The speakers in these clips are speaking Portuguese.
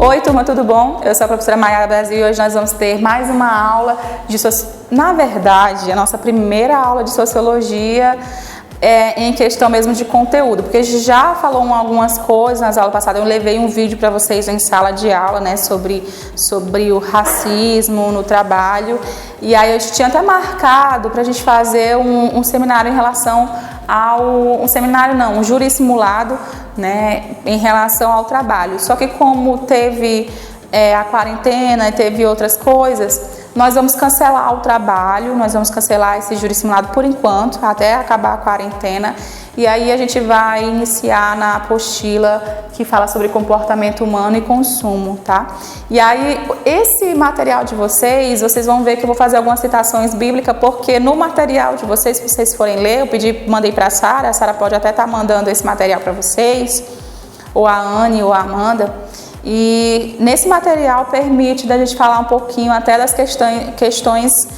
Oi, turma, tudo bom? Eu sou a professora Maiara Brasil e hoje nós vamos ter mais uma aula de Na verdade, a nossa primeira aula de Sociologia em questão mesmo de conteúdo, porque a gente já falou algumas coisas nas aulas passadas. Eu levei um vídeo para vocês em sala de aula, né, sobre o racismo no trabalho, e aí eu tinha até marcado para a gente fazer um seminário em relação um júri simulado, né, em relação ao trabalho. Só que como teve a quarentena e teve outras coisas, nós vamos cancelar o trabalho, nós vamos cancelar esse júri simulado por enquanto, até acabar a quarentena, e aí a gente vai iniciar na apostila que fala sobre comportamento humano e consumo, tá? E aí, esse material de vocês vão ver que eu vou fazer algumas citações bíblicas, porque no material de vocês, se vocês forem ler, mandei para a Sara pode até estar mandando esse material para vocês, ou a Anne ou a Amanda. E nesse material permite da gente falar um pouquinho até das questões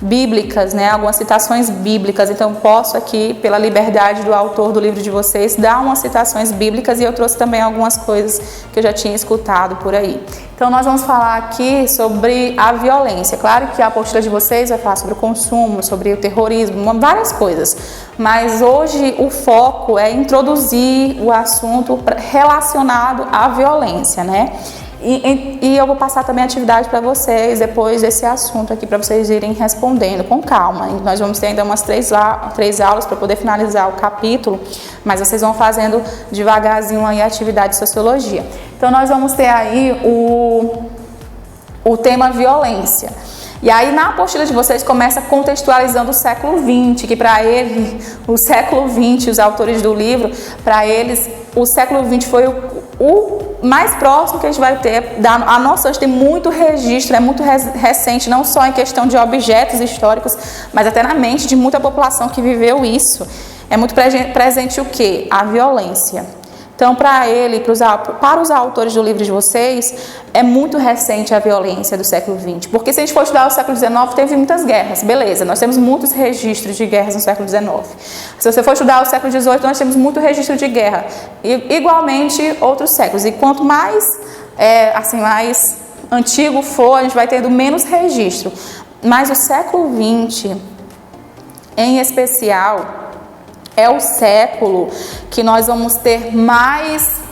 bíblicas, né? Algumas citações bíblicas. Então posso aqui, pela liberdade do autor do livro de vocês, dar umas citações bíblicas, e eu trouxe também algumas coisas que eu já tinha escutado por aí. Então nós vamos falar aqui sobre a violência. Claro que a apostila de vocês vai falar sobre o consumo, sobre o terrorismo, várias coisas. Mas hoje o foco é introduzir o assunto relacionado à violência, né? E eu vou passar também a atividade para vocês depois desse assunto aqui, para vocês irem respondendo com calma. E nós vamos ter ainda umas três aulas para poder finalizar o capítulo, mas vocês vão fazendo devagarzinho aí a atividade de sociologia. Então nós vamos ter aí o tema violência. E aí na apostila de vocês começa contextualizando o século XX, que para ele, o século XX, os autores do livro, para eles, o século XX foi o mais próximo que a gente vai ter. A nossa hoje tem muito registro, é muito recente, não só em questão de objetos históricos, mas até na mente de muita população que viveu isso. É muito presente o quê? A violência. Então, para os autores do livro de vocês, é muito recente a violência do século XX. Porque se a gente for estudar o século XIX, teve muitas guerras. Beleza, nós temos muitos registros de guerras no século XIX. Se você for estudar o século XVIII, nós temos muito registro de guerra. E, igualmente, outros séculos. E quanto mais antigo for, a gente vai tendo menos registro. Mas o século XX, em especial, é o século que nós vamos ser mais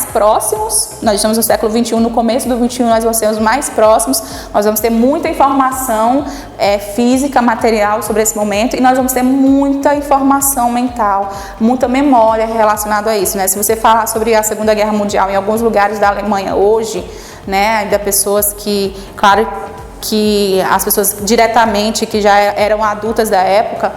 próximos. Nós estamos no século XXI, no começo do XXI nós vamos ser os mais próximos, nós vamos ter muita informação física, material sobre esse momento, e nós vamos ter muita informação mental, muita memória relacionada a isso, né? Se você falar sobre a Segunda Guerra Mundial em alguns lugares da Alemanha hoje, né, ainda pessoas que, claro que as pessoas diretamente que já eram adultas da época,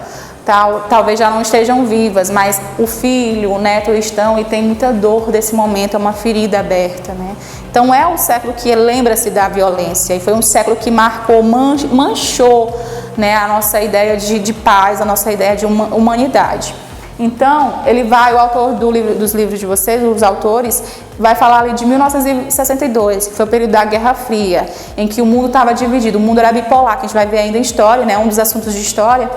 talvez já não estejam vivas, mas o filho, o neto estão, e tem muita dor desse momento, é uma ferida aberta, né? Então é um século que lembra-se da violência, e foi um século que marcou, manchou, né, a nossa ideia de paz, a nossa ideia de humanidade. Então, o autor dos livros de vocês, os autores, vai falar ali de 1962, que foi o período da Guerra Fria, em que o mundo estava dividido, o mundo era bipolar, que a gente vai ver ainda em história, né, um dos assuntos de história.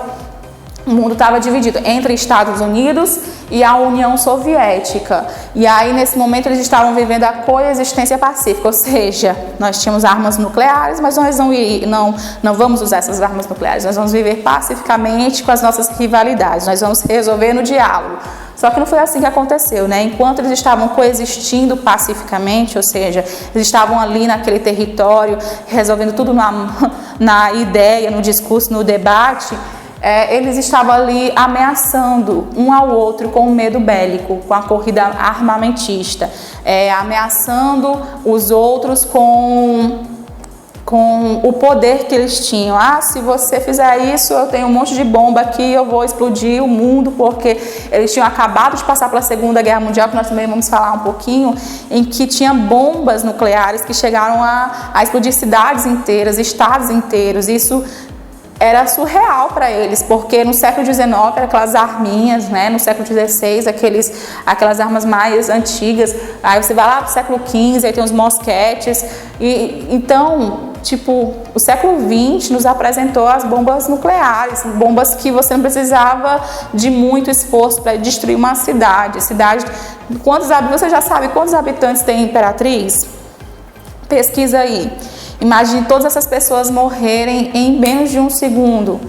O mundo estava dividido entre Estados Unidos e a União Soviética. E aí, nesse momento, eles estavam vivendo a coexistência pacífica, ou seja, nós tínhamos armas nucleares, mas nós não vamos usar essas armas nucleares, nós vamos viver pacificamente com as nossas rivalidades, nós vamos resolver no diálogo. Só que não foi assim que aconteceu, né? Enquanto eles estavam coexistindo pacificamente, ou seja, eles estavam ali naquele território, resolvendo tudo na ideia, no discurso, no debate, eles estavam ali ameaçando um ao outro com o medo bélico, com a corrida armamentista, ameaçando os outros com o poder que eles tinham. Se você fizer isso, eu tenho um monte de bomba aqui, eu vou explodir o mundo, porque eles tinham acabado de passar pela Segunda Guerra Mundial, que nós também vamos falar um pouquinho, em que tinha bombas nucleares que chegaram a explodir cidades inteiras, estados inteiros. Isso era surreal para eles, porque no século XIX eram aquelas arminhas, né? No século XVI, aquelas armas mais antigas. Aí você vai lá para o século XV, aí tem os mosquetes. Então, o século XX nos apresentou as bombas nucleares, bombas que você não precisava de muito esforço para destruir uma cidade. Você já sabe quantos habitantes tem Imperatriz? Pesquisa aí. Imagine todas essas pessoas morrerem em menos de um segundo,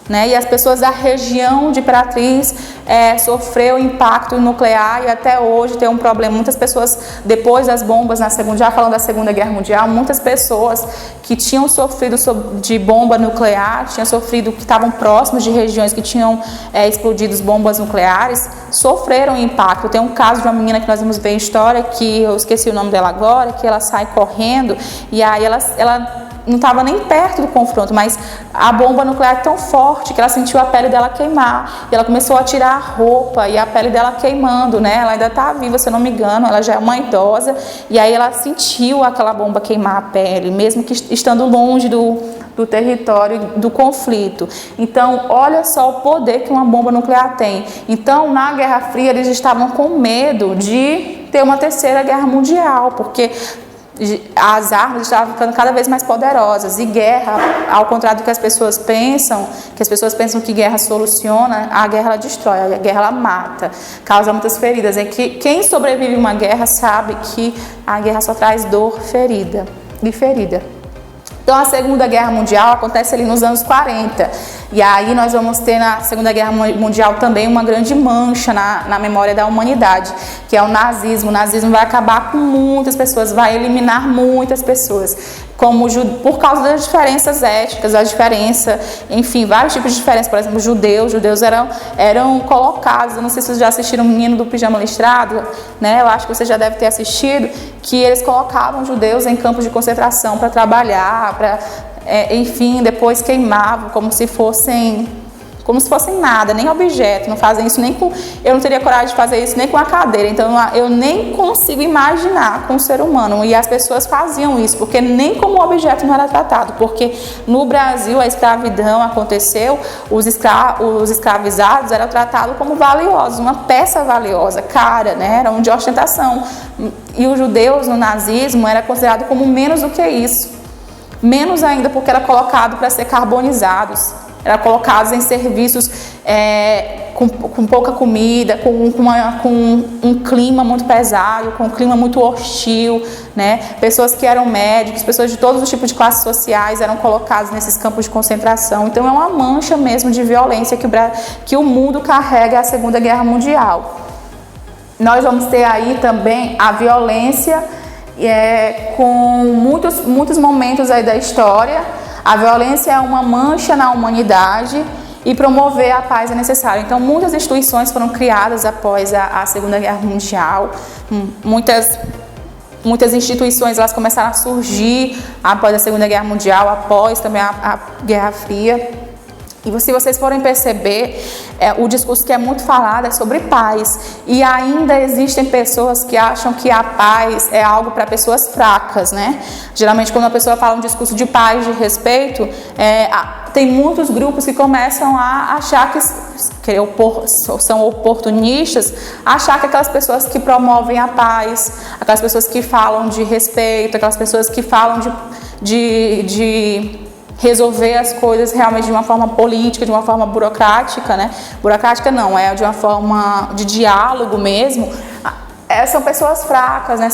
né? E as pessoas da região de Imperatriz sofreu impacto nuclear e até hoje tem um problema. Muitas pessoas, depois das bombas, já falando da Segunda Guerra Mundial, muitas pessoas que tinham sofrido de bomba nuclear, que estavam próximos de regiões que tinham explodido bombas nucleares, sofreram impacto. Tem um caso de uma menina que nós vamos ver em história, que eu esqueci o nome dela agora, que ela sai correndo e aí ela não estava nem perto do confronto, mas a bomba nuclear é tão forte que ela sentiu a pele dela queimar, e ela começou a tirar a roupa e a pele dela queimando, né? Ela ainda está viva, se eu não me engano, ela já é uma idosa, e aí ela sentiu aquela bomba queimar a pele, mesmo que estando longe do território do conflito. Então, olha só o poder que uma bomba nuclear tem. Então, na Guerra Fria, eles estavam com medo de ter uma terceira guerra mundial, porque as armas estavam ficando cada vez mais poderosas, e guerra, ao contrário do que as pessoas pensam que guerra soluciona, a guerra ela destrói, a guerra ela mata, causa muitas feridas. Quem sobrevive a uma guerra sabe que a guerra só traz dor, ferida. Então, a Segunda Guerra Mundial acontece ali nos anos 40. E aí nós vamos ter na Segunda Guerra Mundial também uma grande mancha na memória da humanidade, que é o nazismo. O nazismo vai acabar com muitas pessoas, vai eliminar muitas pessoas, por causa das diferenças étnicas, enfim, vários tipos de diferenças. Por exemplo, judeus eram colocados, eu não sei se vocês já assistiram o Menino do Pijama Listrado, né? Eu acho que você já deve ter assistido, que eles colocavam judeus em campos de concentração para trabalhar, enfim, depois queimavam como se fossem nada, nem objeto. Não fazem isso nem com... Eu não teria coragem de fazer isso nem com a cadeira. Então, eu nem consigo imaginar com o ser humano. E as pessoas faziam isso, porque nem como objeto não era tratado. Porque no Brasil a escravidão aconteceu, os escravizados eram tratados como valiosos, uma peça valiosa, cara, né? Era um de ostentação. E os judeus no nazismo era considerado como menos do que isso. Menos ainda porque era colocado para ser carbonizados, era colocados em serviços com pouca comida, com um clima muito pesado, com um clima muito hostil, né? Pessoas que eram médicos, pessoas de todos os tipos de classes sociais eram colocadas nesses campos de concentração. Então é uma mancha mesmo de violência que o mundo carrega a Segunda Guerra Mundial. Nós vamos ter aí também a violência com muitos momentos aí da história. A violência é uma mancha na humanidade e promover a paz é necessário. Então, muitas instituições foram criadas após a Segunda Guerra Mundial. Muitas instituições elas começaram a surgir após a Segunda Guerra Mundial, após também a Guerra Fria. E se vocês forem perceber, o discurso que é muito falado é sobre paz. E ainda existem pessoas que acham que a paz é algo para pessoas fracas, né? Geralmente, quando a pessoa fala um discurso de paz, de respeito, tem muitos grupos que começam a achar que são oportunistas, achar que aquelas pessoas que promovem a paz, aquelas pessoas que falam de respeito, aquelas pessoas que falam de resolver as coisas realmente de uma forma política, de uma forma burocrática, né? Burocrática não, de uma forma de diálogo mesmo. São pessoas fracas, né?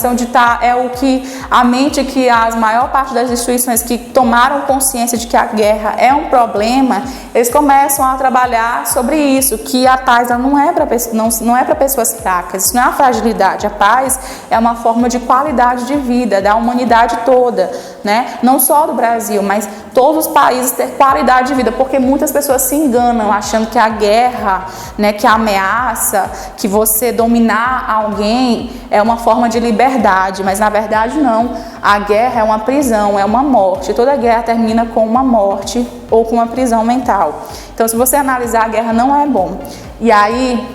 A mente que a maior parte das instituições que tomaram consciência de que a guerra é um problema, eles começam a trabalhar sobre isso, que a paz não é para pessoas fracas, isso não é uma fragilidade. A paz é uma forma de qualidade de vida da humanidade toda, né? Não só do Brasil, mas todos os países ter qualidade de vida, porque muitas pessoas se enganam achando que a guerra, né, que a ameaça, que você dominar alguém é uma forma de liberdade, mas na verdade não. A guerra é uma prisão, é uma morte. Toda guerra termina com uma morte ou com uma prisão mental. Então, se você analisar, a guerra não é bom. E aí,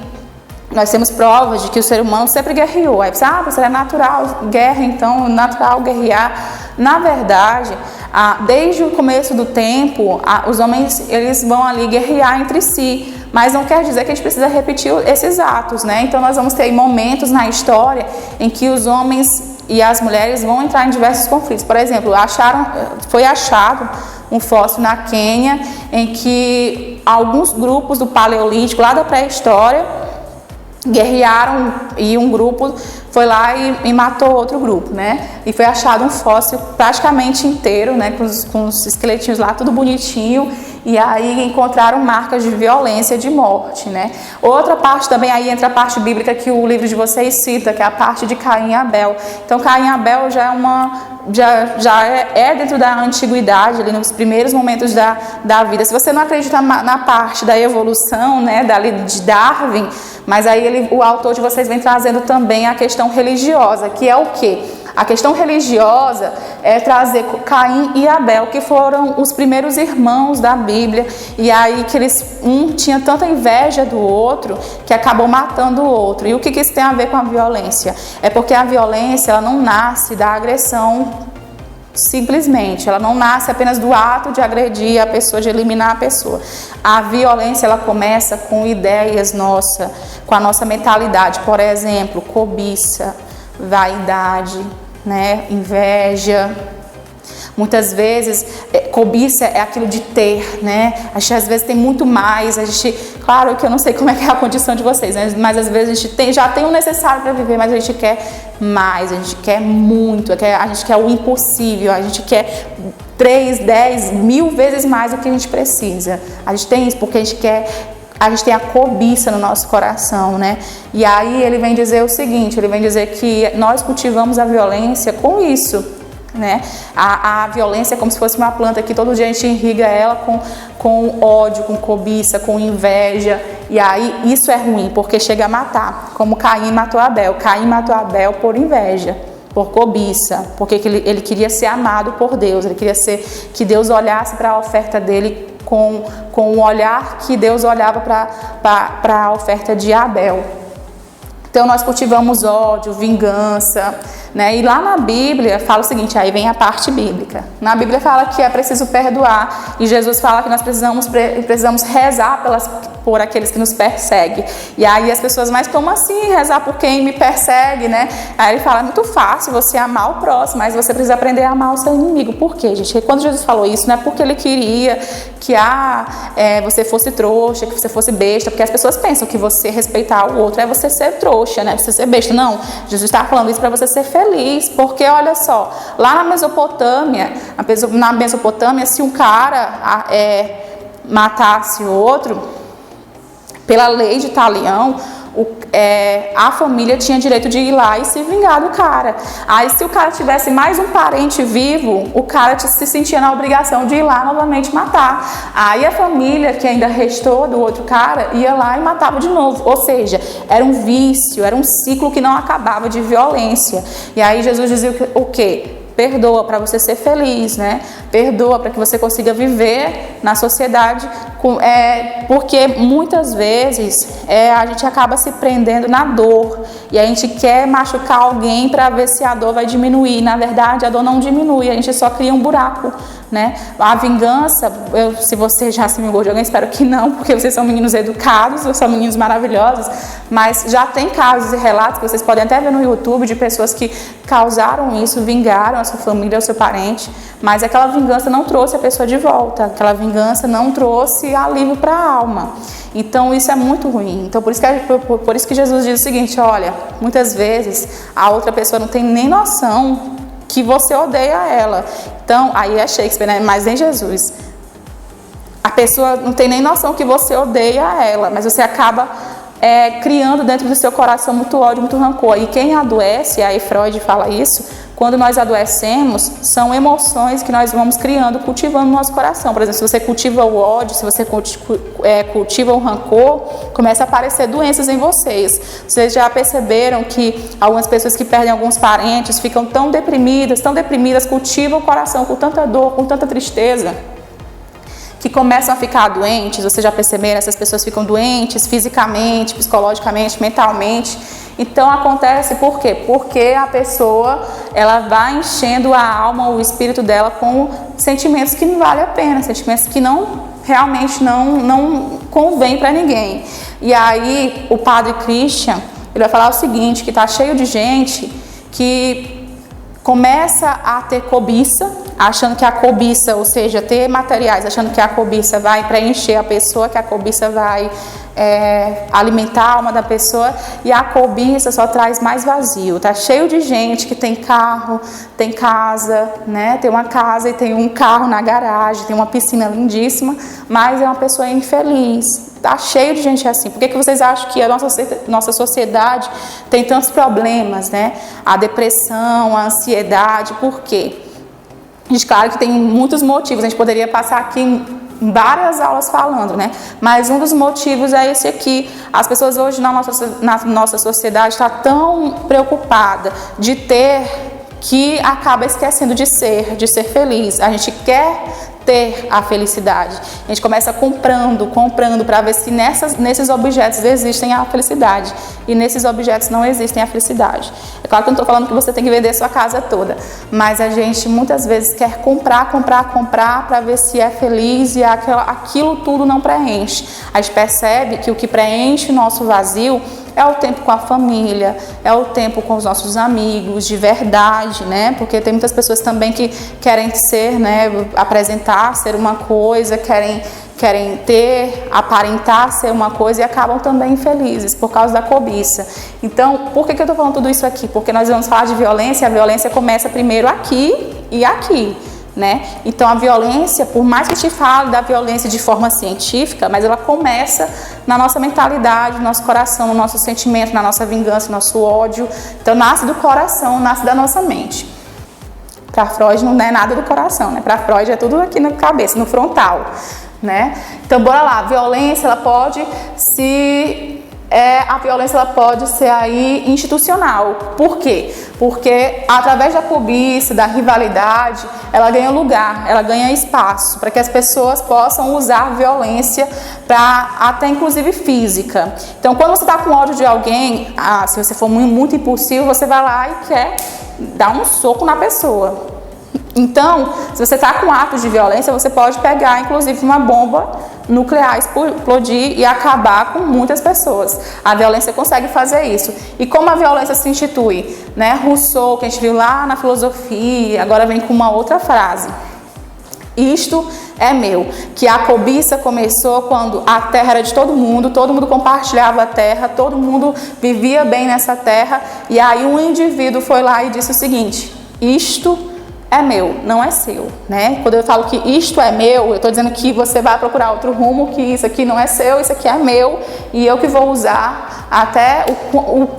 nós temos provas de que o ser humano sempre guerreou. Aí você, é natural, guerra, então, natural guerrear. Na verdade, desde o começo do tempo, os homens eles vão ali guerrear entre si, mas não quer dizer que a gente precisa repetir esses atos, né? Então nós vamos ter momentos na história em que os homens e as mulheres vão entrar em diversos conflitos. Por exemplo, foi achado um fóssil na Quênia em que alguns grupos do Paleolítico, lá da pré-história, guerrearam e um grupo foi lá e matou outro grupo, né? E foi achado um fóssil praticamente inteiro, né? Com os esqueletinhos lá, tudo bonitinho. E aí encontraram marcas de violência, de morte, né? Outra parte também, aí entra a parte bíblica que o livro de vocês cita, que é a parte de Caim e Abel. Então Caim e Abel já é dentro da antiguidade, ali nos primeiros momentos da vida. Se você não acredita na parte da evolução, né, de Darwin, mas aí o autor de vocês vem trazendo também a questão religiosa, que é o quê? A questão religiosa é trazer Caim e Abel, que foram os primeiros irmãos da Bíblia, e aí que um tinha tanta inveja do outro que acabou matando o outro. E o que isso tem a ver com a violência? É porque a violência, ela não nasce da agressão simplesmente, ela não nasce apenas do ato de agredir a pessoa, de eliminar a pessoa. A violência, ela começa com ideias nossas, com a nossa mentalidade, por exemplo, cobiça, vaidade, né, inveja. Muitas vezes, cobiça é aquilo de ter, né? A gente às vezes tem muito mais, claro que eu não sei como é que é a condição de vocês, né? Mas às vezes a gente já tem o necessário para viver, mas a gente quer mais, a gente quer muito, a gente quer o impossível, a gente quer 3, 10, 1000 vezes mais do que a gente precisa. A gente tem isso porque a gente tem a cobiça no nosso coração, né? E aí ele vem dizer o seguinte, ele vem dizer que nós cultivamos a violência com isso, né? A violência é como se fosse uma planta que todo dia a gente irriga ela com ódio, com cobiça, com inveja, e aí isso é ruim, porque chega a matar, como Caim matou Abel. Caim matou Abel por inveja, por cobiça, porque ele queria ser amado por Deus, ele queria que Deus olhasse para a oferta dele com o olhar que Deus olhava para a oferta de Abel. Então nós cultivamos ódio, vingança, né? E lá na Bíblia fala o seguinte, aí vem a parte bíblica. Na Bíblia fala que é preciso perdoar, e Jesus fala que nós precisamos rezar por aqueles que nos perseguem. E aí as pessoas, mas como assim rezar por quem me persegue, né? Aí ele fala, é muito fácil você amar o próximo, mas você precisa aprender a amar o seu inimigo. Por quê, gente? Porque quando Jesus falou isso, não é porque ele queria que você fosse trouxa, que você fosse besta, porque as pessoas pensam que você respeitar o outro é você ser trouxa, né? Você ser besta. Não, Jesus está falando isso para você ser feliz, porque olha só, lá na Mesopotâmia, se um cara matasse o outro, pela lei de Talião, a família tinha direito de ir lá e se vingar do cara. Aí se o cara tivesse mais um parente vivo, o cara se sentia na obrigação de ir lá novamente matar. Aí a família que ainda restou do outro cara ia lá e matava de novo. Ou seja, era um vício, era um ciclo que não acabava de violência. E aí Jesus dizia o quê? Perdoa para você ser feliz, né? Perdoa para que você consiga viver na sociedade, porque muitas vezes a gente acaba se prendendo na dor e a gente quer machucar alguém para ver se a dor vai diminuir. Na verdade, a dor não diminui, a gente só cria um buraco, né? A vingança, se você já se vingou de alguém, espero que não, porque vocês são meninos educados, são meninos maravilhosos, mas já tem casos e relatos que vocês podem até ver no YouTube de pessoas que causaram isso, vingaram a sua família, o seu parente, mas aquela vingança não trouxe a pessoa de volta, aquela vingança não trouxe alívio para a alma. Então isso é muito ruim. Então por isso que Jesus diz o seguinte, olha, muitas vezes a outra pessoa não tem nem noção que você odeia ela. Então, aí é Shakespeare, né? Mas nem Jesus. A pessoa não tem nem noção que você odeia ela, mas você acaba criando dentro do seu coração muito ódio, muito rancor. E quem adoece, aí Freud fala isso, quando nós adoecemos, são emoções que nós vamos criando, cultivando no nosso coração. Por exemplo, se você cultiva o ódio, se você cultiva o rancor, começa a aparecer doenças em vocês. Vocês já perceberam que algumas pessoas que perdem alguns parentes ficam tão deprimidas, cultivam o coração com tanta dor, com tanta tristeza, que começam a ficar doentes. Vocês já perceberam? Essas pessoas ficam doentes fisicamente, psicologicamente, mentalmente. Então acontece por quê? Porque a pessoa ela vai enchendo a alma, o espírito dela com sentimentos que não valem a pena, sentimentos que realmente não convém para ninguém. E aí o padre Christian, ele vai falar o seguinte, que está cheio de gente que começa a ter cobiça, achando que a cobiça, ou seja, ter materiais, achando que a cobiça vai preencher a pessoa, que a cobiça vai alimentar a alma da pessoa, e a cobiça só traz mais vazio. Tá cheio de gente que tem carro, tem casa, né? Tem uma casa e tem um carro na garagem, tem uma piscina lindíssima, mas é uma pessoa infeliz. Tá cheio de gente assim. Por que vocês acham que a nossa sociedade tem tantos problemas, né? A depressão, a ansiedade, por quê? Gente, claro que tem muitos motivos, a gente poderia passar aqui várias aulas falando, né? Mas um dos motivos é esse aqui. As pessoas hoje na nossa sociedade estão tão preocupadas de ter, que acaba esquecendo de ser feliz. A gente quer ter a felicidade. A gente começa comprando para ver se nesses objetos existem a felicidade. E nesses objetos não existem a felicidade. É claro que eu não estou falando que você tem que vender sua casa toda, mas a gente muitas vezes quer comprar para ver se é feliz, e aquilo tudo não preenche. A gente percebe que o que preenche o nosso vazio é o tempo com a família, é o tempo com os nossos amigos, de verdade, né? Porque tem muitas pessoas também que querem ser, né, aparentar ser uma coisa, querem aparentar ser uma coisa, e acabam também infelizes por causa da cobiça. Então, por que eu estou falando tudo isso aqui? Porque nós vamos falar de violência, e a violência começa primeiro aqui e aqui, né? Então a violência, por mais que te fale da violência de forma científica, mas ela começa na nossa mentalidade, no nosso coração, no nosso sentimento, na nossa vingança, no nosso ódio. Então nasce do coração, nasce da nossa mente. Para Freud não é nada do coração, né? Para Freud é tudo aqui na cabeça, no frontal, né? Então bora lá, a violência ela pode ser aí institucional. Por quê? Porque através da cobiça, da rivalidade, ela ganha lugar, ela ganha espaço para que as pessoas possam usar a violência até inclusive física. Então, quando você está com ódio de alguém, se você for muito impulsivo, você vai lá e quer dar um soco na pessoa. Então, se você está com atos de violência, você pode pegar inclusive uma bomba nuclear, explodir e acabar com muitas pessoas. A violência consegue fazer isso. E como a violência se institui? Né? Rousseau, que a gente viu lá na filosofia, agora vem com uma outra frase. Isto é meu. Que a cobiça começou quando a terra era de todo mundo compartilhava a terra, todo mundo vivia bem nessa terra, e aí um indivíduo foi lá e disse o seguinte: isto é meu, não é seu, né? Quando eu falo que isto é meu, eu estou dizendo que você vai procurar outro rumo, que isso aqui não é seu, isso aqui é meu, e eu que vou usar até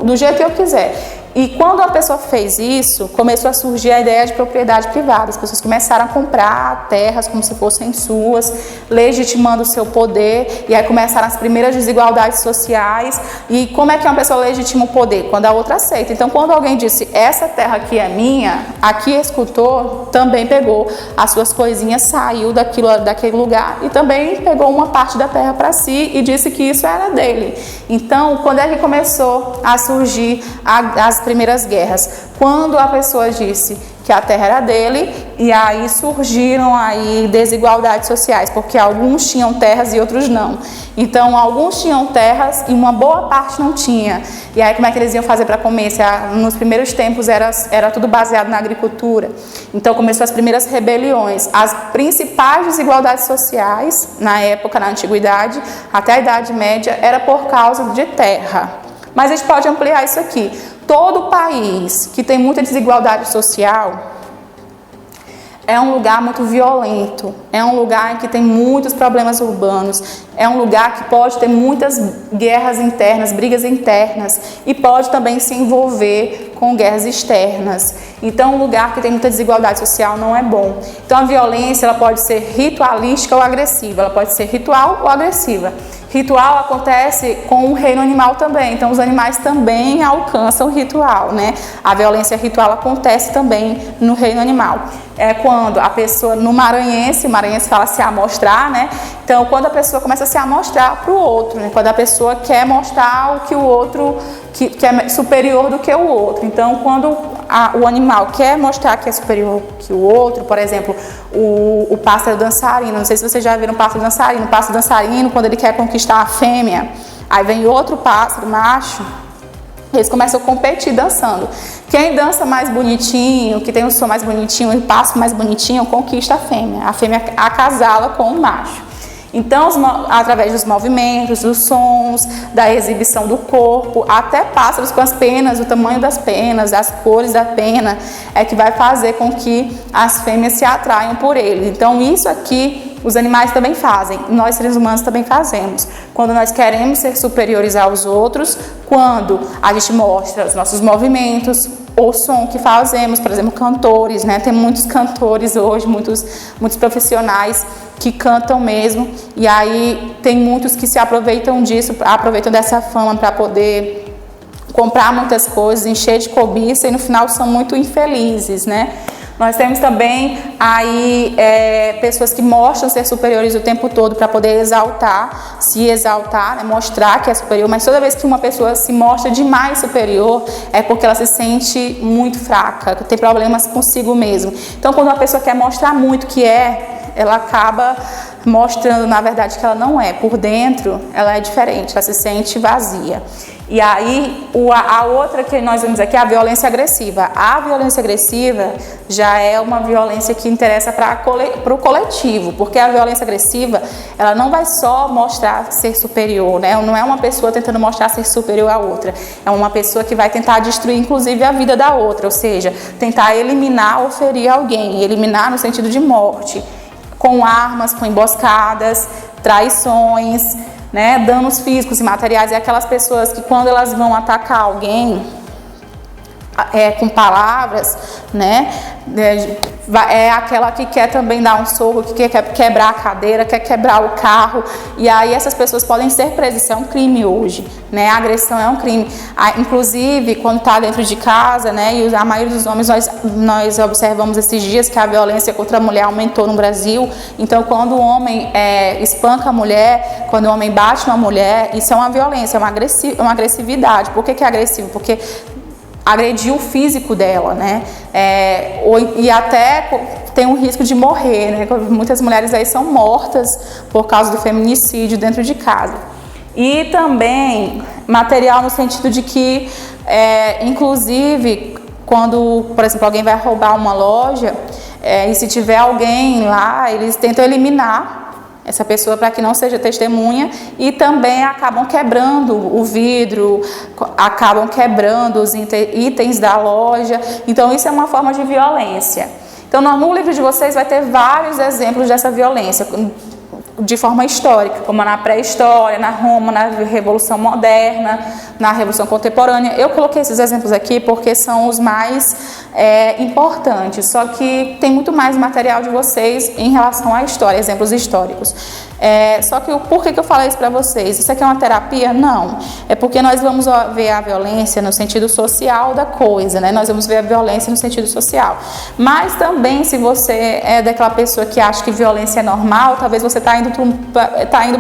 do jeito que eu quiser. E quando a pessoa fez isso, começou a surgir a ideia de propriedade privada. As pessoas começaram a comprar terras como se fossem suas, legitimando o seu poder, e aí começaram as primeiras desigualdades sociais. E como é que uma pessoa legitima o poder? Quando a outra aceita. Então, quando alguém disse, essa terra aqui é minha, aqui escutou, também pegou as suas coisinhas, saiu daquele lugar e também pegou uma parte da terra para si e disse que isso era dele. Então, quando é que começou a surgir as primeiras guerras? Quando a pessoa disse que a terra era dele, e aí surgiram aí desigualdades sociais, porque alguns tinham terras e outros não. Então, alguns tinham terras e uma boa parte não tinha. E aí, como é que eles iam fazer para comer? Nos primeiros tempos era tudo baseado na agricultura. Então, começou as primeiras rebeliões. As principais desigualdades sociais, na época, na antiguidade, até a Idade Média, era por causa de terra. Mas a gente pode ampliar isso aqui. Todo país que tem muita desigualdade social é um lugar muito violento, é um lugar em que tem muitos problemas urbanos, é um lugar que pode ter muitas guerras internas, brigas internas, e pode também se envolver com guerras externas. Então, um lugar que tem muita desigualdade social não é bom. Então, a violência ela pode ser ritualística ou agressiva, ela pode ser ritual ou agressiva. Ritual acontece com o reino animal também, então os animais também alcançam o ritual, né? A violência ritual acontece também no reino animal. É quando a pessoa, o maranhense fala se amostrar, né? Então, quando a pessoa começa a se amostrar para o outro, né? Quando a pessoa quer mostrar o que o outro, que é superior do que o outro. Então, quando o animal quer mostrar que é superior que o outro, por exemplo, o pássaro dançarino, não sei se vocês já viram o pássaro dançarino, quando ele quer conquistar a fêmea, aí vem outro pássaro macho, eles começam a competir dançando. Quem dança mais bonitinho, que tem um som mais bonitinho, o passo mais bonitinho, conquista a fêmea acasala com o macho. Então, através dos movimentos, dos sons, da exibição do corpo, até pássaros com as penas, o tamanho das penas, as cores da pena, é que vai fazer com que as fêmeas se atraiam por ele. Então, isso aqui os animais também fazem, nós seres humanos também fazemos. Quando nós queremos ser superiores aos outros, quando a gente mostra os nossos movimentos, o som que fazemos, por exemplo, cantores, né? Tem muitos cantores hoje, muitos profissionais que cantam mesmo, e aí tem muitos que se aproveitam disso, aproveitam dessa fama para poder comprar muitas coisas, encher de cobiça, e no final são muito infelizes, né? Nós temos também aí pessoas que mostram ser superiores o tempo todo para poder se exaltar, né? Mostrar que é superior, mas toda vez que uma pessoa se mostra demais superior, é porque ela se sente muito fraca, tem problemas consigo mesmo. Então, quando uma pessoa quer mostrar muito que ela acaba mostrando, na verdade, que ela não é. Por dentro, ela é diferente, ela se sente vazia. E aí, a outra que nós vemos aqui é a violência agressiva. A violência agressiva já é uma violência que interessa para o coletivo, porque a violência agressiva, ela não vai só mostrar ser superior, né? Não é uma pessoa tentando mostrar ser superior à outra, é uma pessoa que vai tentar destruir, inclusive, a vida da outra, ou seja, tentar eliminar ou ferir alguém, eliminar no sentido de morte, com armas, com emboscadas, traições, né, danos físicos e materiais. É aquelas pessoas que quando elas vão atacar alguém com palavras, né, é aquela que quer também dar um soco, que quer quebrar a cadeira, quer quebrar o carro, e aí essas pessoas podem ser presas. Isso é um crime hoje, né? A agressão é um crime. Inclusive, quando está dentro de casa, né, e a maioria dos homens, nós observamos esses dias que a violência contra a mulher aumentou no Brasil. Então, quando o homem espanca a mulher, quando o homem bate uma mulher, isso é uma violência, é uma agressividade. Por que é agressivo? Porque agrediu o físico dela, né? E até tem um risco de morrer, né? Muitas mulheres aí são mortas por causa do feminicídio dentro de casa. E também material no sentido de que, inclusive, quando, por exemplo, alguém vai roubar uma loja, e se tiver alguém lá, eles tentam eliminar essa pessoa para que não seja testemunha, e também acabam quebrando o vidro, acabam quebrando os itens da loja. Então, isso é uma forma de violência. Então, no livro de vocês vai ter vários exemplos dessa violência, de forma histórica, como na pré-história, na Roma, na Revolução Moderna, na Revolução Contemporânea. Eu coloquei esses exemplos aqui porque são os mais importantes, só que tem muito mais material de vocês em relação à história, exemplos históricos. Só que por que eu falei isso para vocês? Isso aqui é uma terapia? Não. É porque nós vamos ver a violência no sentido social da coisa, né? Nós vamos ver a violência no sentido social. Mas também, se você é daquela pessoa que acha que violência é normal, talvez você está indo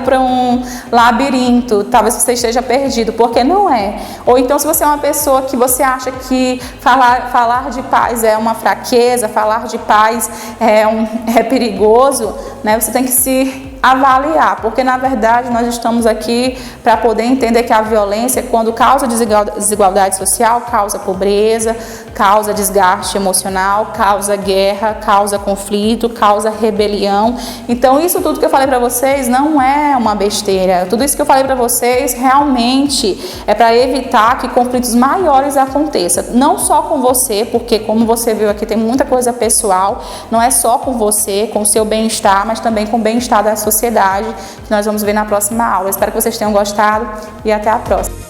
para um labirinto, talvez você esteja perdido, porque não é. Ou então, se você é uma pessoa que você acha que falar de paz é uma fraqueza, falar de paz é perigoso, né? Você tem que se avaliar, porque na verdade nós estamos aqui para poder entender que a violência, quando causa desigualdade social, causa pobreza, causa desgaste emocional, causa guerra, causa conflito, causa rebelião. Então, isso tudo que eu falei para vocês não é uma besteira. Tudo isso que eu falei para vocês realmente é para evitar que conflitos maiores aconteçam. Não só com você, porque como você viu aqui, tem muita coisa pessoal, não é só com você, com o seu bem-estar, mas também com o bem-estar da sociedade, que nós vamos ver na próxima aula. Espero que vocês tenham gostado e até a próxima.